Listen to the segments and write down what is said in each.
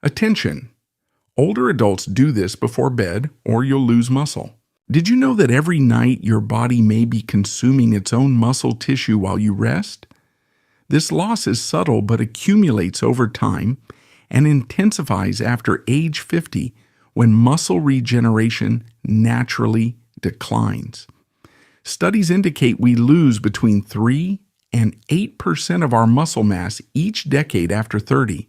Attention! Older adults do this before bed or you'll lose muscle. Did you know that every night your body may be consuming its own muscle tissue while you rest? This loss is subtle but accumulates over time and intensifies after age 50 when muscle regeneration naturally declines. Studies indicate we lose between 3 and 8% of our muscle mass each decade after 30,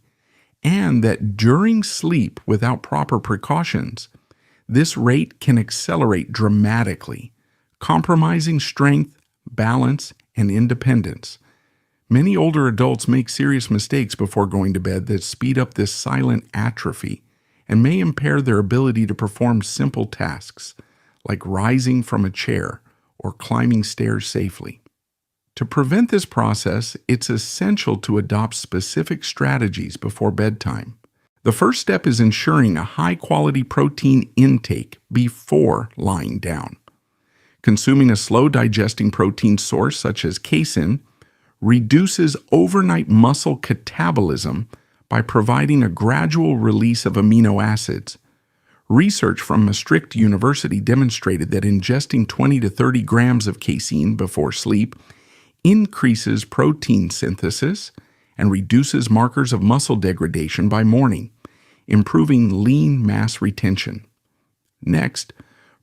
and that during sleep without proper precautions, this rate can accelerate dramatically, compromising strength, balance, and independence. Many older adults make serious mistakes before going to bed that speed up this silent atrophy and may impair their ability to perform simple tasks like rising from a chair or climbing stairs safely. To prevent this process, it's essential to adopt specific strategies before bedtime. The first step is ensuring a high-quality protein intake before lying down. Consuming a slow-digesting protein source such as casein reduces overnight muscle catabolism by providing a gradual release of amino acids. Research from Maastricht University demonstrated that ingesting 20 to 30 grams of casein before sleep increases protein synthesis and reduces markers of muscle degradation by morning, improving lean mass retention. Next,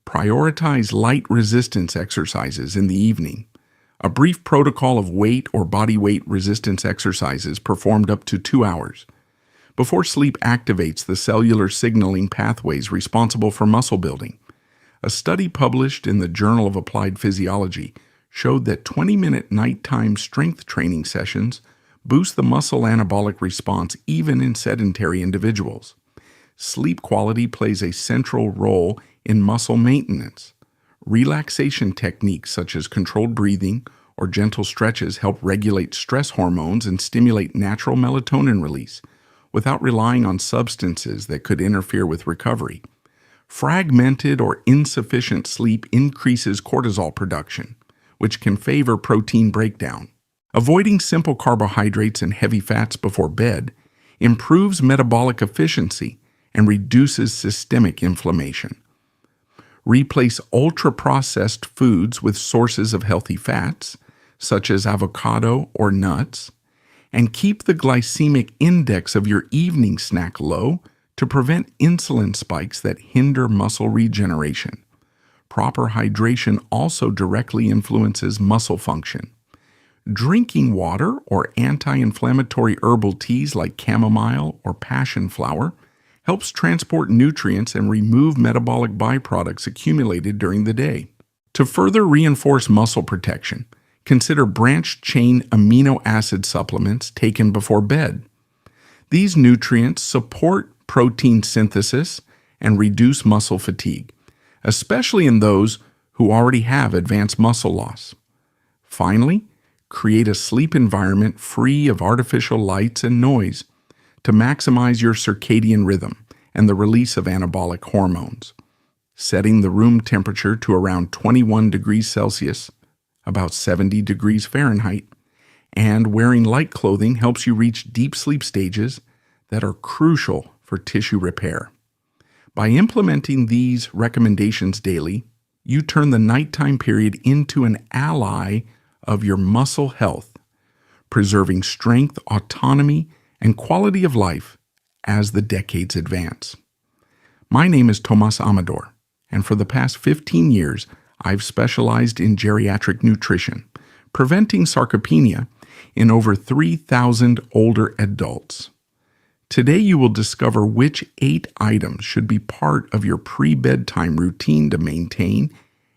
prioritize light resistance exercises in the evening. A brief protocol of weight or body weight resistance exercises performed up to 2 hours before sleep activates the cellular signaling pathways responsible for muscle building. A study published in the Journal of Applied Physiology showed that 20-minute nighttime strength training sessions boost the muscle anabolic response even in sedentary individuals. Sleep quality plays a central role in muscle maintenance. Relaxation techniques such as controlled breathing or gentle stretches help regulate stress hormones and stimulate natural melatonin release without relying on substances that could interfere with recovery. Fragmented or insufficient sleep increases cortisol production, which can favor protein breakdown. Avoiding simple carbohydrates and heavy fats before bed improves metabolic efficiency and reduces systemic inflammation. Replace ultra-processed foods with sources of healthy fats, such as avocado or nuts, and keep the glycemic index of your evening snack low to prevent insulin spikes that hinder muscle regeneration. Proper hydration also directly influences muscle function. Drinking water or anti-inflammatory herbal teas like chamomile or passion flower helps transport nutrients and remove metabolic byproducts accumulated during the day. To further reinforce muscle protection, consider branched-chain amino acid supplements taken before bed. These nutrients support protein synthesis and reduce muscle fatigue, especially in those who already have advanced muscle loss. Finally, create a sleep environment free of artificial lights and noise to maximize your circadian rhythm and the release of anabolic hormones. Setting the room temperature to around 21 degrees Celsius, about 70 degrees Fahrenheit, and wearing light clothing helps you reach deep sleep stages that are crucial for tissue repair. By implementing these recommendations daily, you turn the nighttime period into an ally of your muscle health, preserving strength, autonomy, and quality of life as the decades advance. My name is Tomás Amador, and for the past 15 years, I've specialized in geriatric nutrition, preventing sarcopenia in over 3,000 older adults. Today you will discover which 8 items should be part of your pre-bedtime routine to maintain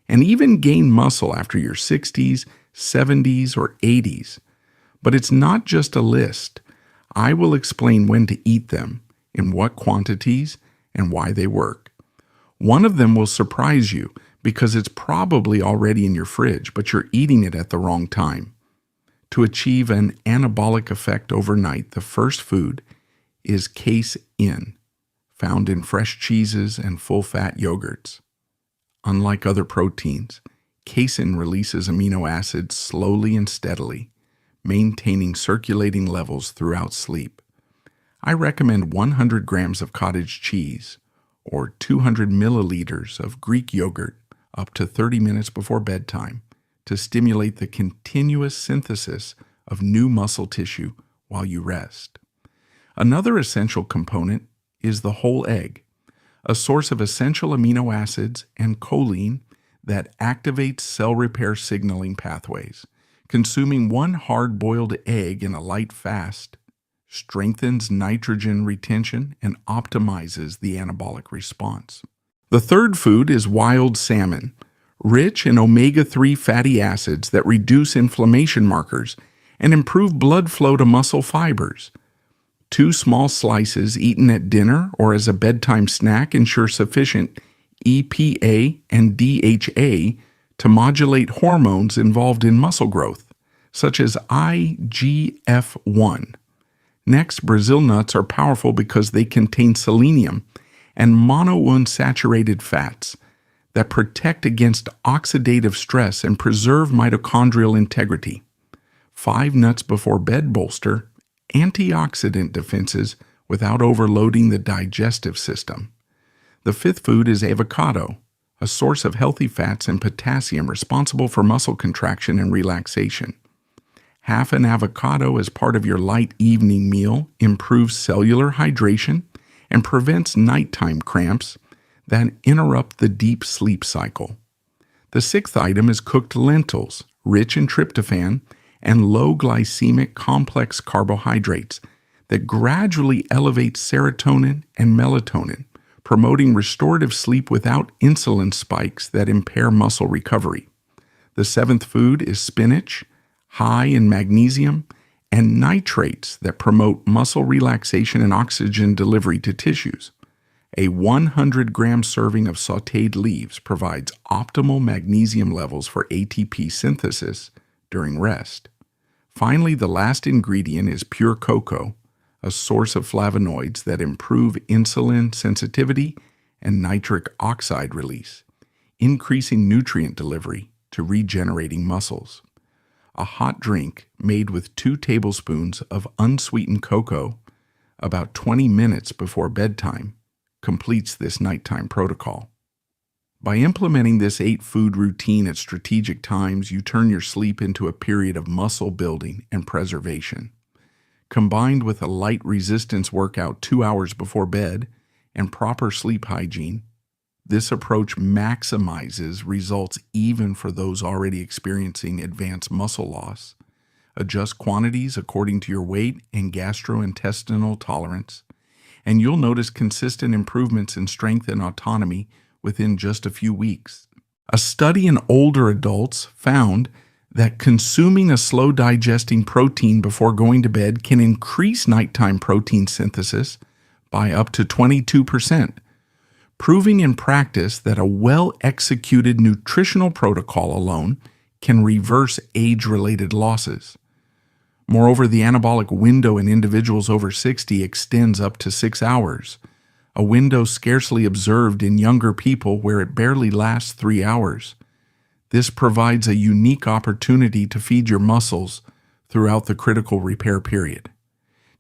and even gain muscle after your 60s, 70s, or 80s. But it's not just a list. I will explain when to eat them, in what quantities, and why they work. One of them will surprise you because it's probably already in your fridge, but you're eating it at the wrong time. To achieve an anabolic effect overnight, the first food is casein, found in fresh cheeses and full-fat yogurts. Unlike other proteins, casein releases amino acids slowly and steadily, maintaining circulating levels throughout sleep. I recommend 100 grams of cottage cheese or 200 milliliters of Greek yogurt up to 30 minutes before bedtime to stimulate the continuous synthesis of new muscle tissue while you rest. Another essential component is the whole egg, a source of essential amino acids and choline that activates cell repair signaling pathways. Consuming one hard-boiled egg in a light fast strengthens nitrogen retention and optimizes the anabolic response. The third food is wild salmon, rich in omega-3 fatty acids that reduce inflammation markers and improve blood flow to muscle fibers. 2 small slices eaten at dinner or as a bedtime snack ensure sufficient EPA and DHA to modulate hormones involved in muscle growth, such as IGF-1. Next, Brazil nuts are powerful because they contain selenium and monounsaturated fats that protect against oxidative stress and preserve mitochondrial integrity. 5 nuts before bed bolster antioxidant defenses without overloading the digestive system. The fifth food is avocado, a source of healthy fats and potassium responsible for muscle contraction and relaxation. Half an avocado as part of your light evening meal improves cellular hydration and prevents nighttime cramps that interrupt the deep sleep cycle. The sixth item is cooked lentils, rich in tryptophan and low glycemic complex carbohydrates that gradually elevate serotonin and melatonin, promoting restorative sleep without insulin spikes that impair muscle recovery. The seventh food is spinach, high in magnesium and nitrates that promote muscle relaxation and oxygen delivery to tissues. A 100-gram serving of sautéed leaves provides optimal magnesium levels for ATP synthesis during rest. Finally, the last ingredient is pure cocoa, a source of flavonoids that improve insulin sensitivity and nitric oxide release, increasing nutrient delivery to regenerating muscles. A hot drink made with 2 tablespoons of unsweetened cocoa about 20 minutes before bedtime completes this nighttime protocol. By implementing this 8-food routine at strategic times, you turn your sleep into a period of muscle building and preservation. Combined with a light resistance workout 2 hours before bed and proper sleep hygiene, this approach maximizes results even for those already experiencing advanced muscle loss. Adjust quantities according to your weight and gastrointestinal tolerance, and you'll notice consistent improvements in strength and autonomy within just a few weeks. A study in older adults found that consuming a slow-digesting protein before going to bed can increase nighttime protein synthesis by up to 22%, proving in practice that a well-executed nutritional protocol alone can reverse age-related losses. Moreover, the anabolic window in individuals over 60 extends up to 6 hours, a window scarcely observed in younger people where it barely lasts 3 hours. This provides a unique opportunity to feed your muscles throughout the critical repair period.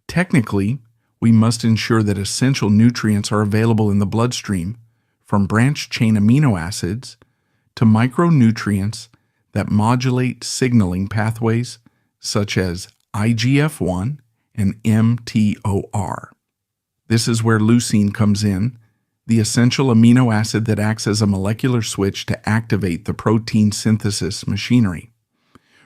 Technically, we must ensure that essential nutrients are available in the bloodstream, from branched-chain amino acids to micronutrients that modulate signaling pathways such as IGF-1 and mTOR. This is where leucine comes in, the essential amino acid that acts as a molecular switch to activate the protein synthesis machinery.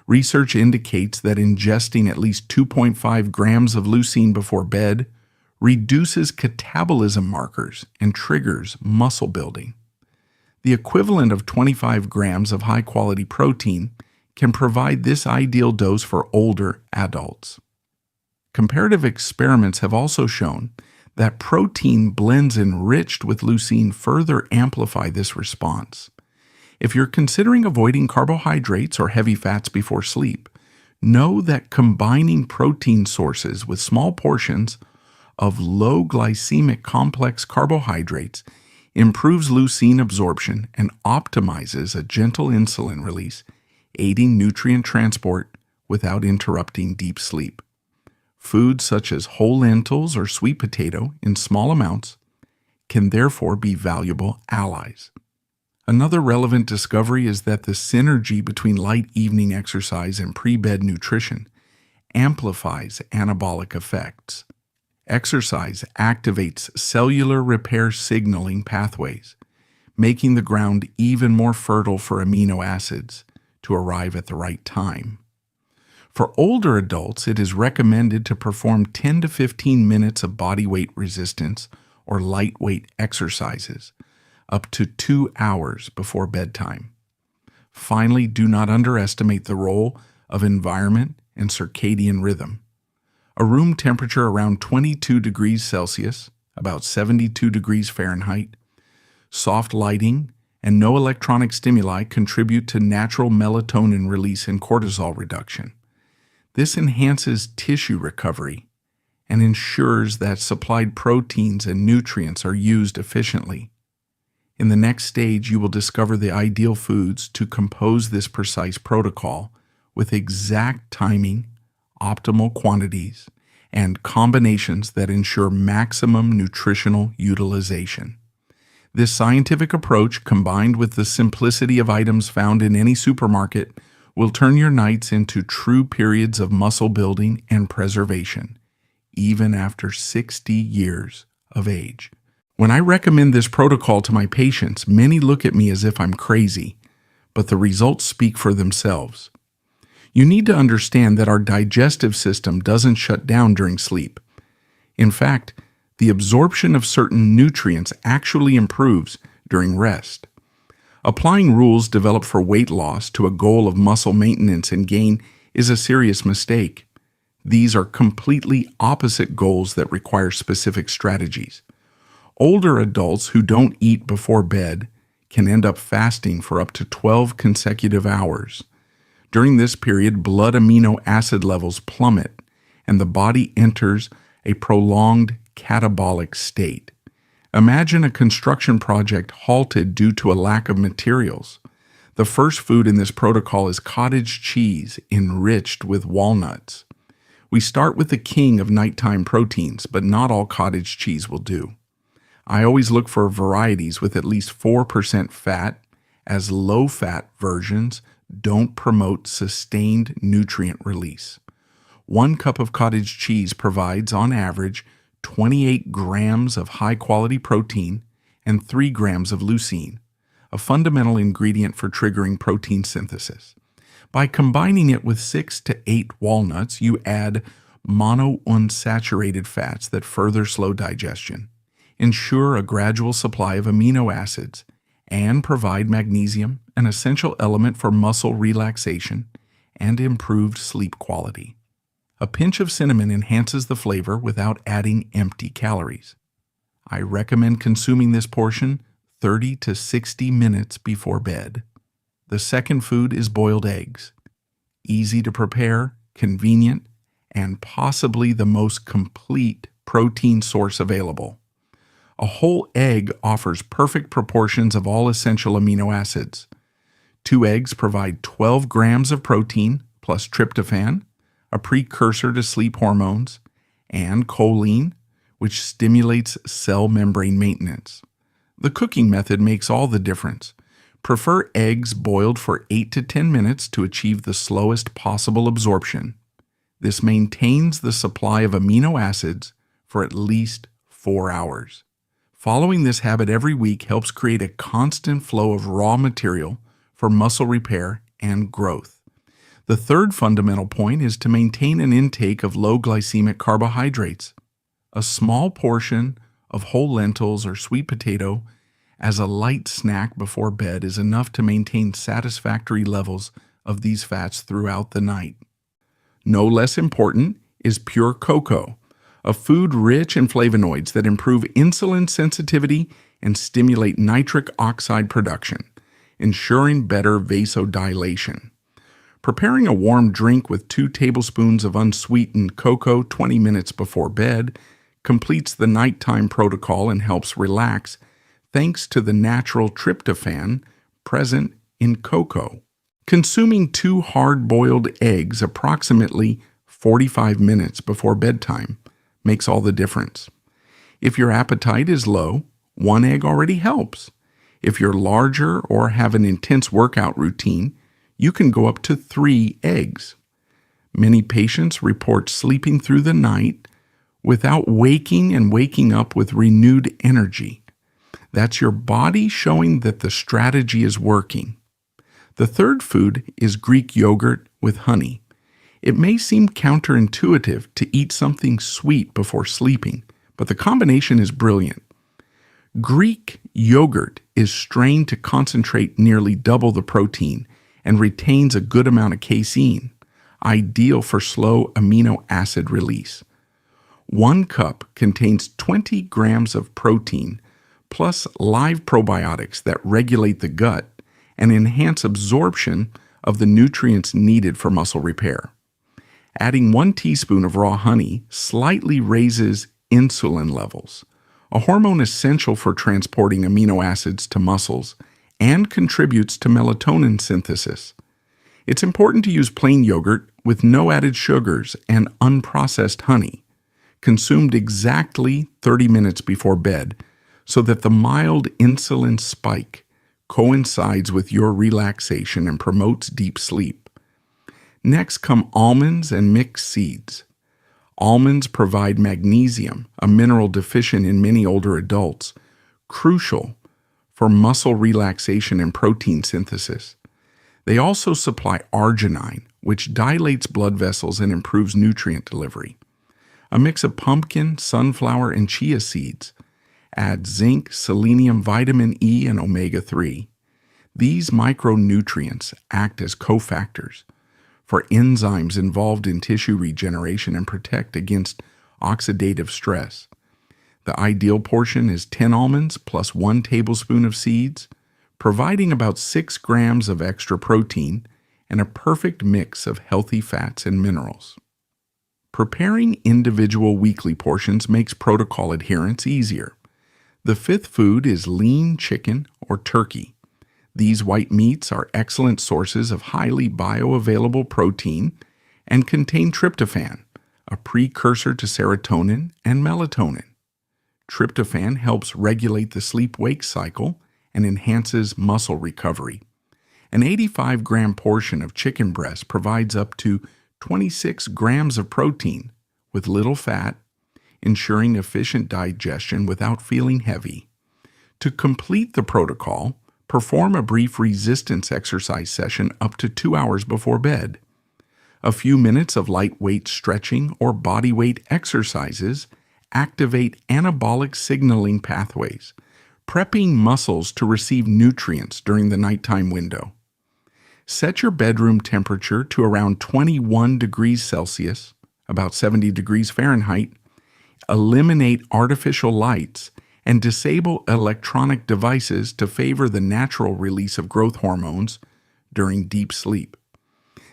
Research indicates that ingesting at least 2.5 grams of leucine before bed reduces catabolism markers and triggers muscle building. The equivalent of 25 grams of high-quality protein can provide this ideal dose for older adults. Comparative experiments have also shown that protein blends enriched with leucine further amplify this response. If you're considering avoiding carbohydrates or heavy fats before sleep, know that combining protein sources with small portions of low glycemic complex carbohydrates improves leucine absorption and optimizes a gentle insulin release, aiding nutrient transport without interrupting deep sleep. Foods such as whole lentils or sweet potato in small amounts can therefore be valuable allies. Another relevant discovery is that the synergy between light evening exercise and pre-bed nutrition amplifies anabolic effects. Exercise activates cellular repair signaling pathways, making the ground even more fertile for amino acids to arrive at the right time. For older adults, it is recommended to perform 10 to 15 minutes of body weight resistance or lightweight exercises up to 2 hours before bedtime. Finally, do not underestimate the role of environment and circadian rhythm. A room temperature around 22 degrees Celsius, about 72 degrees Fahrenheit, soft lighting, and no electronic stimuli contribute to natural melatonin release and cortisol reduction. This enhances tissue recovery and ensures that supplied proteins and nutrients are used efficiently. In the next stage, you will discover the ideal foods to compose this precise protocol with exact timing, optimal quantities, and combinations that ensure maximum nutritional utilization. This scientific approach, combined with the simplicity of items found in any supermarket, will turn your nights into true periods of muscle building and preservation, even after 60 years of age. When I recommend this protocol to my patients, many look at me as if I'm crazy, but the results speak for themselves. You need to understand that our digestive system doesn't shut down during sleep. In fact, the absorption of certain nutrients actually improves during rest. Applying rules developed for weight loss to a goal of muscle maintenance and gain is a serious mistake. These are completely opposite goals that require specific strategies. Older adults who don't eat before bed can end up fasting for up to 12 consecutive hours. During this period, blood amino acid levels plummet, and the body enters a prolonged catabolic state. Imagine a construction project halted due to a lack of materials. The first food in this protocol is cottage cheese enriched with walnuts. We start with the king of nighttime proteins, but not all cottage cheese will do. I always look for varieties with at least 4% fat, as low-fat versions don't promote sustained nutrient release. 1 cup of cottage cheese provides, on average, 28 grams of high-quality protein and 3 grams of leucine, a fundamental ingredient for triggering protein synthesis. By combining it with 6 to 8 walnuts, you add monounsaturated fats that further slow digestion, ensure a gradual supply of amino acids, and provide magnesium, an essential element for muscle relaxation and improved sleep quality. A pinch of cinnamon enhances the flavor without adding empty calories. I recommend consuming this portion 30 to 60 minutes before bed. The second food is boiled eggs. Easy to prepare, convenient, and possibly the most complete protein source available. A whole egg offers perfect proportions of all essential amino acids. 2 eggs provide 12 grams of protein plus tryptophan, a precursor to sleep hormones, and choline, which stimulates cell membrane maintenance. The cooking method makes all the difference. Prefer eggs boiled for 8 to 10 minutes to achieve the slowest possible absorption. This maintains the supply of amino acids for at least 4 hours. Following this habit every week helps create a constant flow of raw material for muscle repair and growth. The third fundamental point is to maintain an intake of low glycemic carbohydrates. A small portion of whole lentils or sweet potato as a light snack before bed is enough to maintain satisfactory levels of these fats throughout the night. No less important is pure cocoa, a food rich in flavonoids that improve insulin sensitivity and stimulate nitric oxide production, ensuring better vasodilation. Preparing a warm drink with 2 tablespoons of unsweetened cocoa 20 minutes before bed completes the nighttime protocol and helps relax thanks to the natural tryptophan present in cocoa. Consuming 2 hard-boiled eggs approximately 45 minutes before bedtime makes all the difference. If your appetite is low, 1 egg already helps. If you're larger or have an intense workout routine, you can go up to 3 eggs. Many patients report sleeping through the night without waking and waking up with renewed energy. That's your body showing that the strategy is working. The third food is Greek yogurt with honey. It may seem counterintuitive to eat something sweet before sleeping, but the combination is brilliant. Greek yogurt is strained to concentrate nearly double the protein and retains a good amount of casein, ideal for slow amino acid release. 1 cup contains 20 grams of protein plus live probiotics that regulate the gut and enhance absorption of the nutrients needed for muscle repair. Adding 1 teaspoon of raw honey slightly raises insulin levels, a hormone essential for transporting amino acids to muscles and contributes to melatonin synthesis. It's important to use plain yogurt with no added sugars and unprocessed honey, consumed exactly 30 minutes before bed so that the mild insulin spike coincides with your relaxation and promotes deep sleep. Next come almonds and mixed seeds. Almonds provide magnesium, a mineral deficient in many older adults, crucial for muscle relaxation and protein synthesis. They also supply arginine, which dilates blood vessels and improves nutrient delivery. A mix of pumpkin, sunflower, and chia seeds adds zinc, selenium, vitamin E, and omega-3. These micronutrients act as cofactors for enzymes involved in tissue regeneration and protect against oxidative stress. The ideal portion is 10 almonds plus 1 tablespoon of seeds, providing about 6 grams of extra protein and a perfect mix of healthy fats and minerals. Preparing individual weekly portions makes protocol adherence easier. The 5th food is lean chicken or turkey. These white meats are excellent sources of highly bioavailable protein and contain tryptophan, a precursor to serotonin and melatonin. Tryptophan helps regulate the sleep-wake cycle and enhances muscle recovery. An 85-gram portion of chicken breast provides up to 26 grams of protein with little fat, ensuring efficient digestion without feeling heavy. To complete the protocol, perform a brief resistance exercise session up to 2 hours before bed. A few minutes of lightweight stretching or body weight exercises activate anabolic signaling pathways, prepping muscles to receive nutrients during the nighttime window. Set your bedroom temperature to around 21 degrees Celsius, about 70 degrees Fahrenheit. Eliminate artificial lights and disable electronic devices to favor the natural release of growth hormones during deep sleep.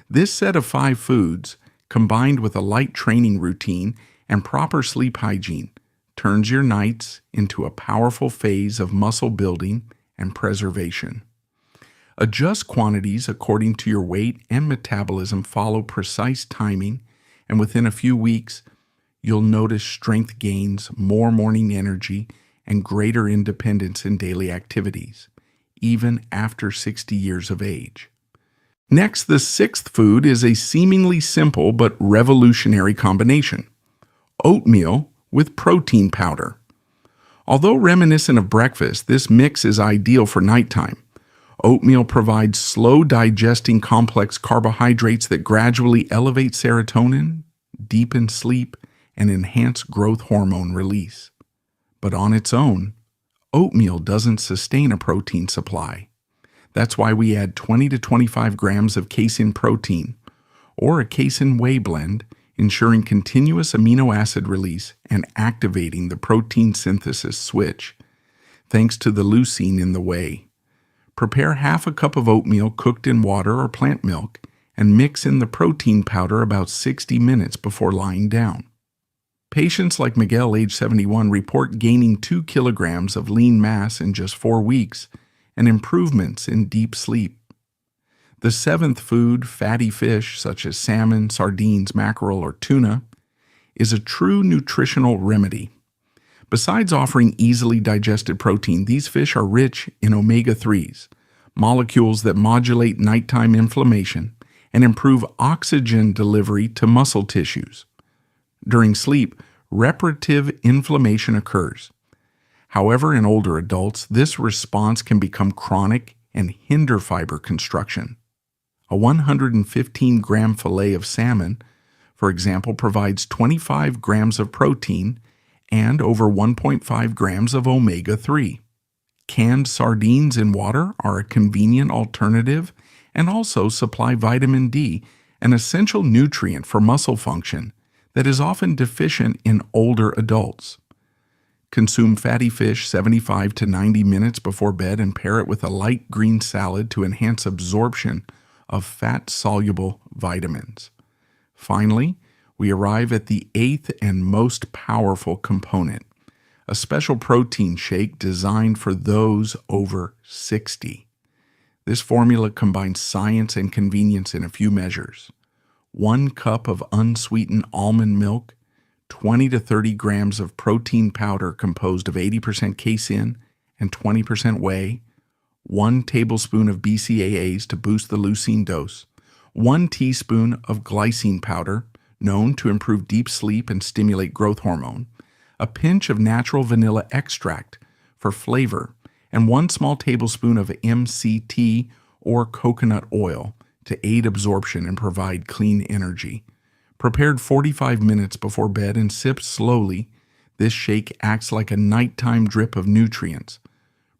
This set of 5 foods, combined with a light training routine and proper sleep hygiene, turns your nights into a powerful phase of muscle building and preservation. Adjust quantities according to your weight and metabolism, follow precise timing, and within a few weeks, you'll notice strength gains, more morning energy, and greater independence in daily activities, even after 60 years of age. Next, the 6th food is a seemingly simple but revolutionary combination: oatmeal with protein powder. Although reminiscent of breakfast, this mix is ideal for nighttime. Oatmeal provides slow-digesting complex carbohydrates that gradually elevate serotonin, deepen sleep, and enhance growth hormone release. But on its own, oatmeal doesn't sustain a protein supply. That's why we add 20 to 25 grams of casein protein, or a casein whey blend, ensuring continuous amino acid release and activating the protein synthesis switch, thanks to the leucine in the whey. Prepare half a cup of oatmeal cooked in water or plant milk and mix in the protein powder about 60 minutes before lying down. Patients like Miguel, age 71, report gaining 2 kilograms of lean mass in just 4 weeks and improvements in deep sleep. The seventh food, fatty fish such as salmon, sardines, mackerel, or tuna, is a true nutritional remedy. Besides offering easily digested protein, these fish are rich in omega-3s, molecules that modulate nighttime inflammation and improve oxygen delivery to muscle tissues. During sleep, reparative inflammation occurs. However, in older adults, this response can become chronic and hinder fiber construction. A 115-gram fillet of salmon, for example, provides 25 grams of protein and over 1.5 grams of omega-3. Canned sardines in water are a convenient alternative and also supply vitamin D, an essential nutrient for muscle function that is often deficient in older adults. Consume fatty fish 75 to 90 minutes before bed and pair it with a light green salad to enhance absorption of fat-soluble vitamins. Finally, we arrive at the eighth and most powerful component, a special protein shake designed for those over 60. This formula combines science and convenience in a few measures. 1 cup of unsweetened almond milk, 20 to 30 grams of protein powder composed of 80% casein and 20% whey, 1 tablespoon of BCAAs to boost the leucine dose, 1 teaspoon of glycine powder, known to improve deep sleep and stimulate growth hormone, a pinch of natural vanilla extract for flavor, and 1 small tablespoon of MCT or coconut oil to aid absorption and provide clean energy. Prepared 45 minutes before bed and sipped slowly, this shake acts like a nighttime drip of nutrients,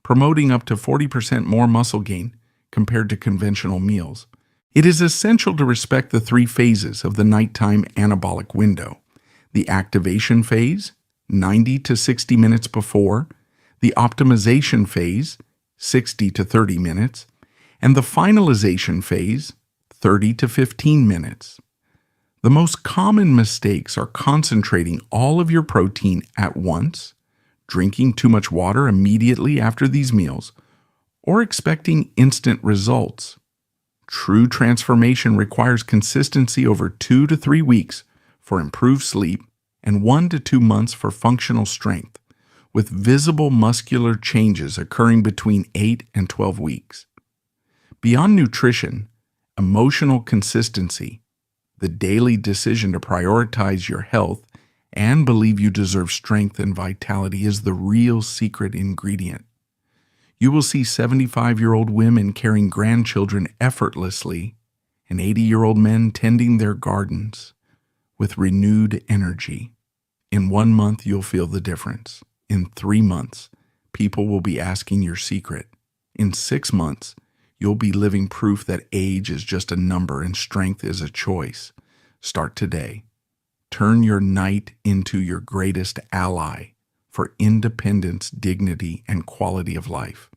promoting up to 40% more muscle gain compared to conventional meals. It is essential to respect the 3 phases of the nighttime anabolic window: the activation phase, 90 to 60 minutes before, the optimization phase, 60 to 30 minutes, and the finalization phase, 30 to 15 minutes. The most common mistakes are concentrating all of your protein at once, drinking too much water immediately after these meals, or expecting instant results. True transformation requires consistency over 2 to 3 weeks for improved sleep and 1 to 2 months for functional strength, with visible muscular changes occurring between 8 and 12 weeks. Beyond nutrition, emotional consistency, the daily decision to prioritize your health and believe you deserve strength and vitality, is the real secret ingredient. You will see 75-year-old women carrying grandchildren effortlessly and 80-year-old men tending their gardens with renewed energy. In 1 month, you'll feel the difference. In 3 months, people will be asking your secret. In 6 months, you'll be living proof that age is just a number and strength is a choice. Start today. Turn your night into your greatest ally for independence, dignity, and quality of life.